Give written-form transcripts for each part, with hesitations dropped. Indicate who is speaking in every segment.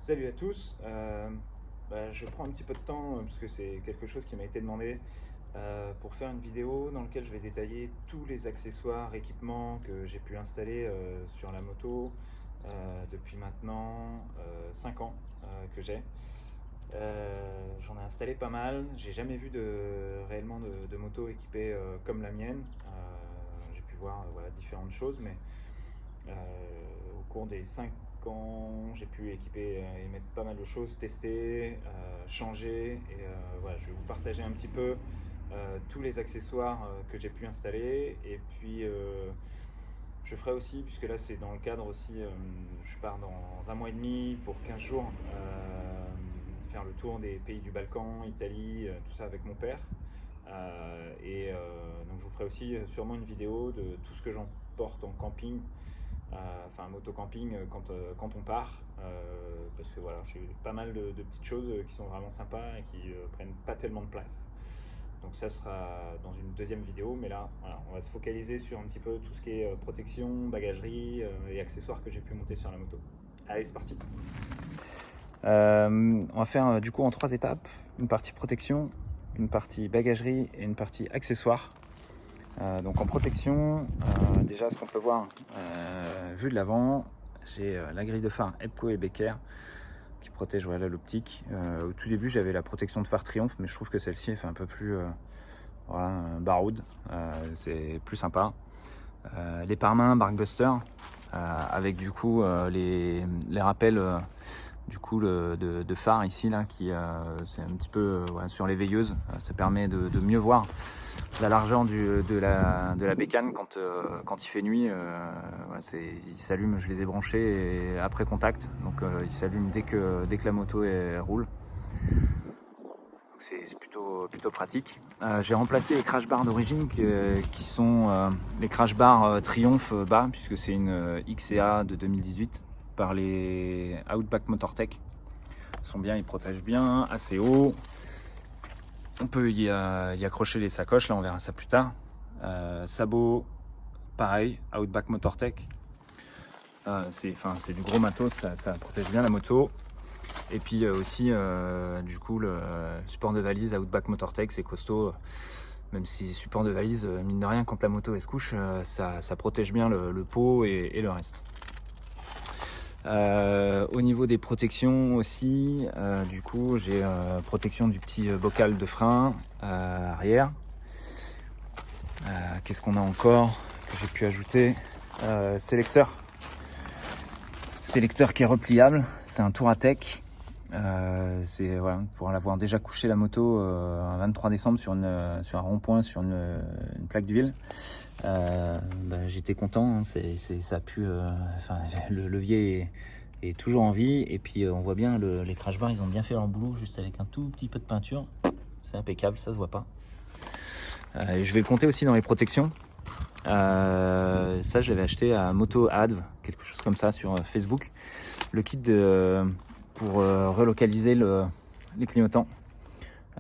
Speaker 1: Salut à tous. Je prends un petit peu de temps parce que c'est quelque chose qui m'a été demandé pour faire une vidéo dans laquelle je vais détailler tous les accessoires, équipements que j'ai pu installer sur la moto depuis maintenant 5 ans que j'ai. J'en ai installé pas mal. J'ai jamais vu réellement de moto équipée comme la mienne. J'ai pu voir voilà, différentes choses, mais au cours des 5 ans, j'ai pu équiper et mettre pas mal de choses, tester, changer. Et voilà, je vais vous partager un petit peu tous les accessoires que j'ai pu installer. Et puis, je ferai aussi, puisque là c'est dans le cadre aussi, je pars dans un mois et demi pour 15 jours faire le tour des pays du Balkan, Italie, tout ça avec mon père. Donc je vous ferai aussi sûrement une vidéo de tout ce que j'emporte en camping, enfin moto-camping quand on part. Parce que voilà, j'ai pas mal de petites choses qui sont vraiment sympas et qui prennent pas tellement de place. Donc ça sera dans une deuxième vidéo, mais là voilà, on va se focaliser sur un petit peu tout ce qui est protection, bagagerie et accessoires que j'ai pu monter sur la moto. Allez, c'est parti. On va faire du coup en 3 étapes, une partie protection, une partie bagagerie et une partie accessoires. Donc en protection, déjà ce qu'on peut voir, vue de l'avant, j'ai la grille de phare EPCO et Becker qui protège voilà, l'optique. Au tout début j'avais la protection de phare Triumph, mais je trouve que celle-ci fait un peu plus voilà, baroud, c'est plus sympa. Les pare-mains Barkbuster avec du coup les rappels du coup de phare ici là qui c'est un petit peu ouais, sur les veilleuses, ça permet de mieux voir la largeur de la bécane quand il fait nuit. Ouais, il s'allume, je les ai branchés après contact, donc il s'allume dès que la moto roule. C'est plutôt pratique. J'ai remplacé les crash bars d'origine qui sont les crash bars Triumph bas, puisque c'est une XCA de 2018 par les Outback Motortech. Ils sont bien, ils protègent bien, assez haut. On peut y accrocher les sacoches, là on verra ça plus tard. Sabots, pareil, Outback Motortech. C'est du gros matos, ça protège bien la moto. Et puis aussi du coup le support de valise Outback Motortech, c'est costaud. Même si support de valise, mine de rien, quand la moto elle se couche, ça protège bien le pot et le reste. Au niveau des protections aussi, du coup j'ai protection du petit bocal de frein arrière. Qu'est-ce qu'on a encore que j'ai pu ajouter? Sélecteur qui est repliable, c'est un Touratech. C'est voilà, pour l'avoir déjà couché la moto un 23 décembre sur un rond-point sur une plaque d'huile. J'étais content, hein, ça a pu le levier est toujours en vie, et puis on voit bien les crash bars, ils ont bien fait leur boulot juste avec un tout petit peu de peinture, c'est impeccable, ça se voit pas. Je vais le compter aussi dans les protections. Ça je l'avais acheté à Moto Adv, quelque chose comme ça sur Facebook, le kit pour relocaliser les clignotants.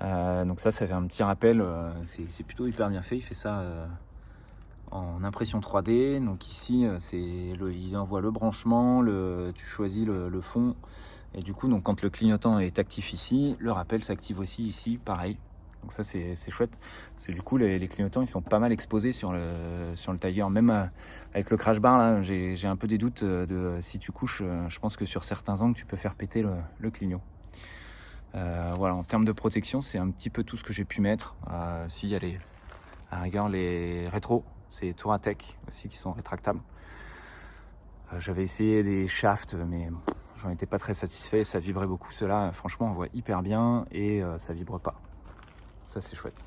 Speaker 1: Donc ça fait un petit rappel, c'est plutôt hyper bien fait, il fait ça en impression 3D. Donc ici ils envoient le branchement, tu choisis le fond, et du coup donc quand le clignotant est actif ici, le rappel s'active aussi ici, pareil. Donc ça c'est chouette, parce que du coup les clignotants ils sont pas mal exposés sur le tailleur, même avec le crash bar là, j'ai un peu des doutes de si tu couches, je pense que sur certains angles tu peux faire péter le clignot. Voilà, en termes de protection c'est un petit peu tout ce que j'ai pu mettre. S'il y a à la rigueur les rétros, c'est Touratech aussi qui sont rétractables. J'avais essayé des shafts, mais j'en étais pas très satisfait, ça vibrait beaucoup. Ceux-là franchement on voit hyper bien et ça vibre pas. Ça c'est chouette.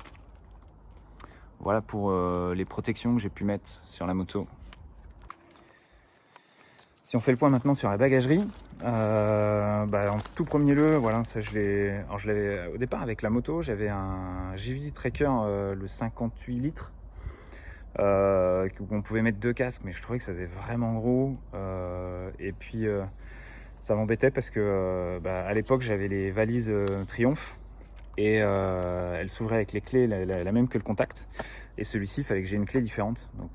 Speaker 1: Voilà pour les protections que j'ai pu mettre sur la moto. Si on fait le point maintenant sur la bagagerie, en tout premier lieu, voilà, ça je l'avais au départ avec la moto, j'avais un JV Tracker, le 58 litres, où on pouvait mettre 2 casques, mais je trouvais que ça faisait vraiment gros, et puis ça m'embêtait parce que à l'époque j'avais les valises Triumph, et elle s'ouvrait avec les clés la même que le contact, et celui-ci il fallait que j'ai une clé différente, donc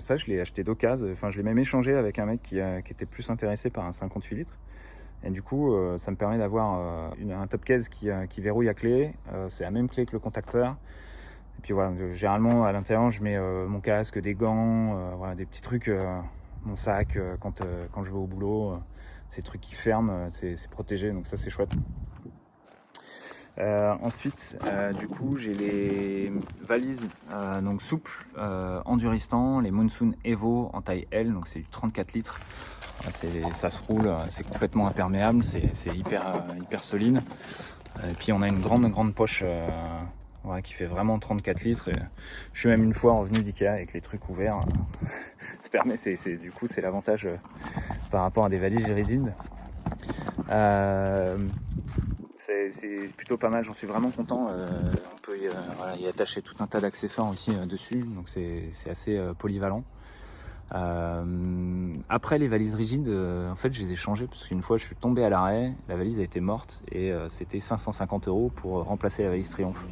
Speaker 1: ça je l'ai acheté d'occasion, enfin je l'ai même échangé avec un mec qui était plus intéressé par un 58 litres, Et du coup, ça me permet d'avoir un top case qui verrouille à clé. C'est la même clé que le contacteur. Et puis voilà, généralement à l'intérieur, je mets mon casque, des gants, voilà, des petits trucs, mon sac quand je vais au boulot. Ces trucs qui ferment, c'est protégé, donc ça c'est chouette. Ensuite, du coup, j'ai les valises donc souples, Enduristan, les Monsoon Evo en taille L, donc c'est du 34 litres. Ça se roule, c'est complètement imperméable, c'est hyper solide. Et puis on a une grande poche voilà, qui fait vraiment 34 litres. Et je suis même une fois revenu d'Ikea avec les trucs ouverts. Ça permet, du coup, c'est l'avantage par rapport à des valises rigides. C'est plutôt pas mal, j'en suis vraiment content. On peut y attacher tout un tas d'accessoires aussi dessus, donc c'est assez polyvalent. Après les valises rigides, en fait je les ai changées parce qu'une fois je suis tombé à l'arrêt, la valise a été morte et c'était 550 € pour remplacer la valise Triumph.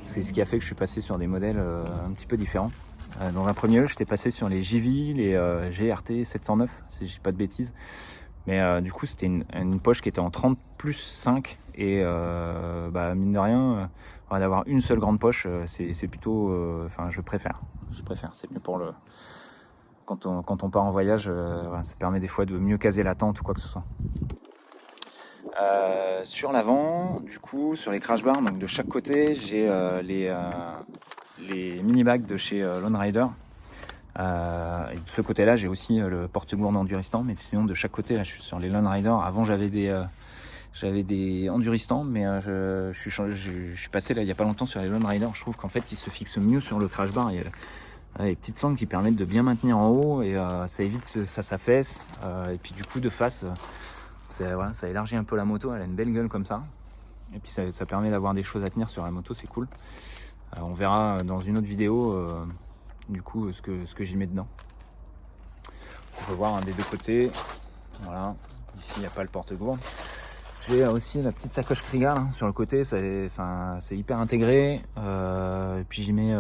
Speaker 1: C'est ce qui a fait que je suis passé sur des modèles un petit peu différents. Dans un premier lieu, j'étais passé sur les JV, les GRT 709, si je dis pas de bêtises. Mais du coup, c'était une poche qui était en 30 plus 5 et mine de rien, d'avoir une seule grande poche, c'est plutôt, je préfère. C'est mieux pour quand on part en voyage, ça permet des fois de mieux caser la tente ou quoi que ce soit. Sur l'avant, du coup, sur les crash bars, donc de chaque côté, j'ai les mini bags de chez Lone Rider. Et de ce côté-là, j'ai aussi le porte-gourde Enduristan, mais sinon de chaque côté, là, je suis sur les Lone Rider. Avant, j'avais des Enduristans, mais je suis passé là il y a pas longtemps sur les Lone Rider. Je trouve qu'en fait, ils se fixent mieux sur le crash bar. Il y a les petites sangles qui permettent de bien maintenir en haut et ça évite ça s'affaisse. Et puis du coup, de face, ça élargit un peu la moto. Elle a une belle gueule comme ça. Et puis ça permet d'avoir des choses à tenir sur la moto, c'est cool. On verra dans une autre vidéo du coup ce que j'y mets dedans. On peut voir des deux côtés. Voilà, ici il n'y a pas le porte-gourde. J'ai aussi la petite sacoche Kriega sur le côté, c'est hyper intégré. Et puis j'y mets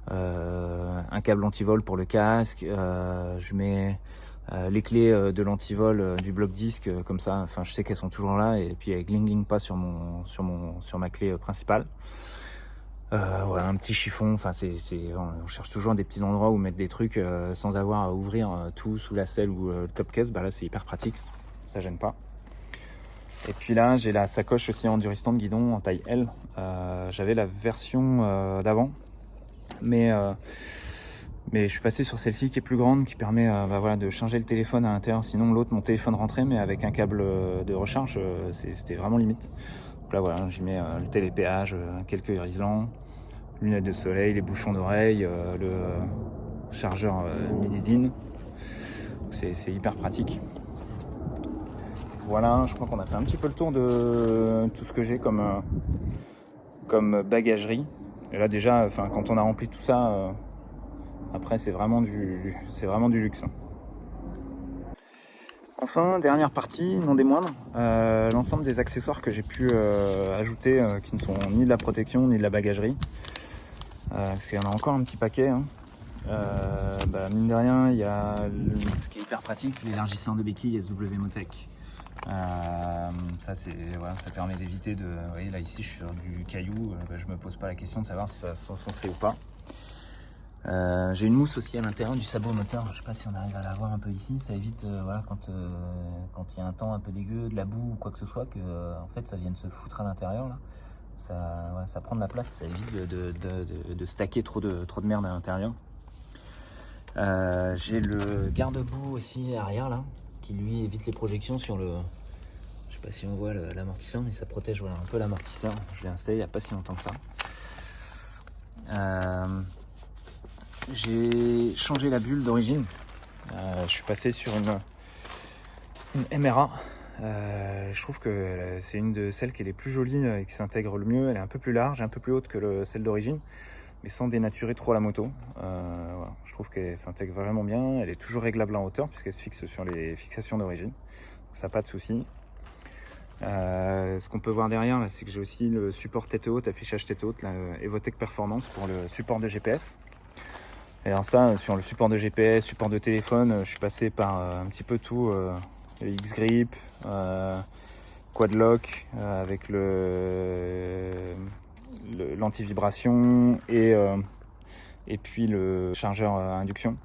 Speaker 1: un câble anti-vol pour le casque. Je mets les clés de l'anti-vol du bloc disque comme ça. Je sais qu'elles sont toujours là et puis elles gling pas sur ma clé principale. Voilà, un petit chiffon. On cherche toujours des petits endroits où mettre des trucs sans avoir à ouvrir tout sous la selle ou le top case. Là, c'est hyper pratique. Ça gêne pas. Et puis là, j'ai la sacoche aussi Enduristan de guidon en taille L. J'avais la version d'avant, mais je suis passé sur celle-ci qui est plus grande, qui permet de changer le téléphone à l'intérieur. Sinon, l'autre, mon téléphone rentrait, mais avec un câble de recharge, c'était vraiment limite. Donc là, voilà, j'y mets le télépéage, quelques isolants, lunettes de soleil, les bouchons d'oreille, le chargeur midi-din. C'est hyper pratique. Voilà, je crois qu'on a fait un petit peu le tour de tout ce que j'ai comme bagagerie. Et là déjà, quand on a rempli tout ça, après c'est vraiment du luxe. Enfin, dernière partie, non des moindres, l'ensemble des accessoires que j'ai pu ajouter qui ne sont ni de la protection ni de la bagagerie. Parce qu'il y en a encore un petit paquet. Hein. Mine de rien, il y a ce qui est hyper pratique, l'élargisseur de béquille SW Motec. Ça permet d'éviter de. Vous voyez là ici je suis sur du caillou, je me pose pas la question de savoir si ça va s'enfoncer ou pas. J'ai une mousse aussi à l'intérieur du sabot moteur, je sais pas si on arrive à la voir un peu ici, ça évite quand il y a un temps un peu dégueu, de la boue ou quoi que ce soit, que en fait ça vienne se foutre à l'intérieur là. Ça prend de la place, ça évite de stacker trop de merde à l'intérieur. J'ai le garde-boue aussi arrière là, qui lui évite les projections sur le. Je sais pas si on voit l'amortisseur, mais ça protège un peu l'amortisseur. Je l'ai installé il n'y a pas si longtemps que ça. J'ai changé la bulle d'origine. Je suis passé sur une MRA. Je trouve que c'est une de celles qui est les plus jolies et qui s'intègre le mieux. Elle est un peu plus large, un peu plus haute que celle d'origine, mais sans dénaturer trop la moto. Voilà. Je trouve qu'elle s'intègre vraiment bien. Elle est toujours réglable en hauteur puisqu'elle se fixe sur les fixations d'origine. Ça n'a pas de souci. Ce qu'on peut voir derrière là, c'est que j'ai aussi le support tête haute, affichage tête haute, la Evotech Performance pour le support de GPS. Et alors ça, sur le support de GPS, support de téléphone, je suis passé par un petit peu tout le X-Grip, Quad Lock avec l'anti-vibration et puis le chargeur à induction.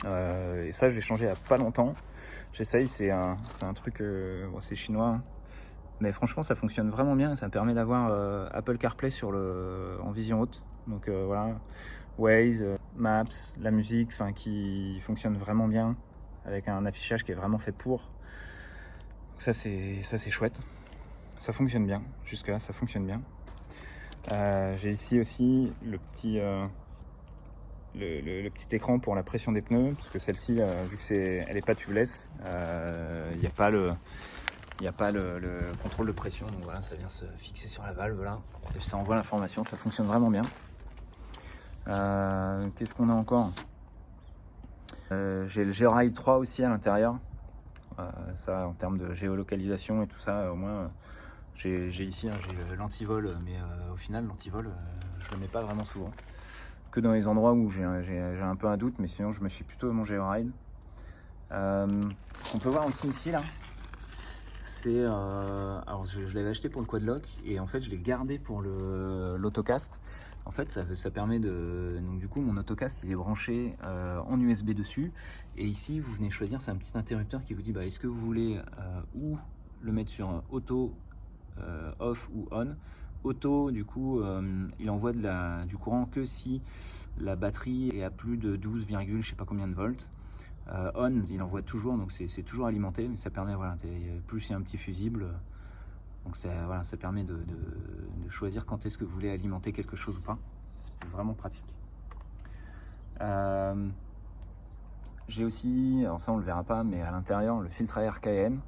Speaker 1: Et ça, je l'ai changé il n'y a pas longtemps. J'essaye, c'est un truc, bon, c'est chinois, hein. Mais franchement, ça fonctionne vraiment bien. Ça me permet d'avoir Apple CarPlay en vision haute. Donc voilà, Waze, Maps, la musique, qui fonctionne vraiment bien avec un affichage qui est vraiment fait pour. Donc ça c'est chouette. Ça fonctionne bien. Jusque là, ça fonctionne bien. J'ai ici aussi le petit écran pour la pression des pneus, parce que celle-ci, vu que elle est pas tubeless, il n'y a pas le contrôle de pression. Donc voilà, ça vient se fixer sur la valve là, et ça envoie l'information. Ça fonctionne vraiment bien. Qu'est-ce qu'on a encore? J'ai le GeoRide 3 aussi à l'intérieur. Ça, en termes de géolocalisation et tout ça, au moins j'ai ici, hein, j'ai l'antivol, mais au final l'antivol, je le mets pas vraiment souvent, que dans les endroits où j'ai un peu un doute, mais sinon je me suis plutôt mon GeoRide. On peut voir aussi ici là, c'est alors je l'avais acheté pour le Quad Lock et en fait je l'ai gardé pour l'autocast. En fait ça permet donc du coup mon autocast il est branché en USB dessus, et ici vous venez choisir, c'est un petit interrupteur qui vous dit est-ce que vous voulez ou le mettre sur auto, off ou on. Auto, du coup il envoie du courant que si la batterie est à plus de 12, je sais pas combien de volts. On, il envoie toujours, donc c'est toujours alimenté, mais ça permet, voilà, plus il y a un petit fusible, donc voilà, ça permet de choisir quand est-ce que vous voulez alimenter quelque chose ou pas. C'est vraiment pratique. J'ai aussi, alors ça on le verra pas, mais à l'intérieur le filtre à air KN.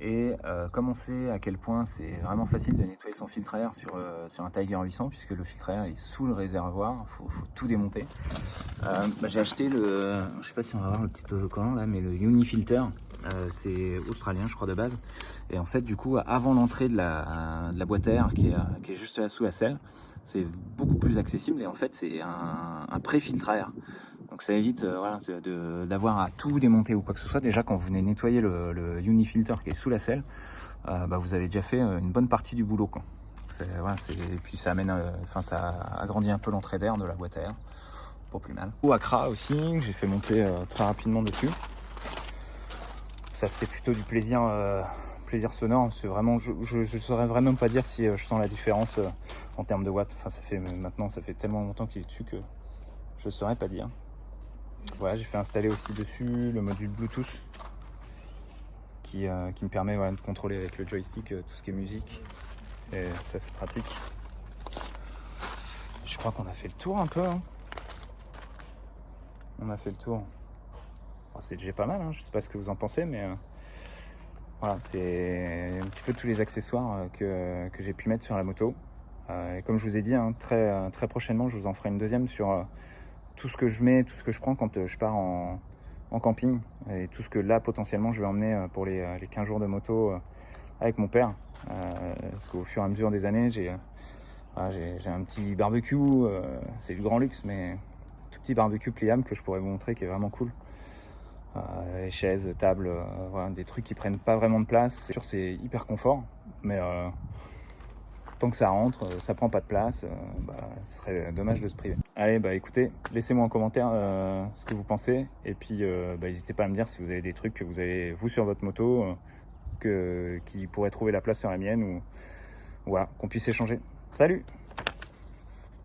Speaker 1: Et comme on sait à quel point c'est vraiment facile de nettoyer son filtre à air sur un Tiger 800, puisque le filtre à air est sous le réservoir, faut tout démonter. J'ai acheté je sais pas si on va voir le petit autocollant là, mais le Unifilter, c'est australien je crois de base. Et en fait du coup avant l'entrée de la boîte à air qui est juste là sous la selle, c'est beaucoup plus accessible, et en fait c'est un pré-filtre à air. Donc ça évite voilà, d'avoir à tout démonter ou quoi que ce soit. Déjà quand vous venez nettoyer le Unifilter qui est sous la selle, vous avez déjà fait une bonne partie du boulot, quoi. Voilà, et puis ça amène, ça agrandit un peu l'entrée d'air de la boîte à air, pas plus mal. Ou Acra aussi, que j'ai fait monter très rapidement dessus. Ça c'était plutôt du plaisir sonore. C'est vraiment, je saurais vraiment pas dire si je sens la différence en termes de watts. Enfin ça fait tellement longtemps qu'il est dessus que je saurais pas dire. Voilà, j'ai fait installer aussi dessus le module Bluetooth qui me permet de contrôler avec le joystick tout ce qui est musique, et ça c'est pratique. Je crois qu'on a fait le tour un peu, hein. On a fait le tour. Alors, c'est déjà pas mal, hein. Je sais pas ce que vous en pensez, mais voilà, c'est un petit peu tous les accessoires que j'ai pu mettre sur la moto. Et comme je vous ai dit, hein, très prochainement je vous en ferai une deuxième sur tout ce que je mets, tout ce que je prends quand je pars en camping, et tout ce que là potentiellement je vais emmener pour les 15 jours de moto avec mon père, parce qu'au fur et à mesure des années j'ai un petit barbecue, c'est du grand luxe, mais tout petit barbecue pliable que je pourrais vous montrer, qui est vraiment cool. Les chaises, tables, voilà, des trucs qui prennent pas vraiment de place. C'est sûr, c'est hyper confort, mais tant que ça rentre, ça prend pas de place, ce serait dommage de se priver. Allez, écoutez, laissez-moi en commentaire ce que vous pensez, et puis n'hésitez pas à me dire si vous avez des trucs que vous avez vous sur votre moto qui pourraient trouver la place sur la mienne, ou voilà, qu'on puisse échanger. Salut!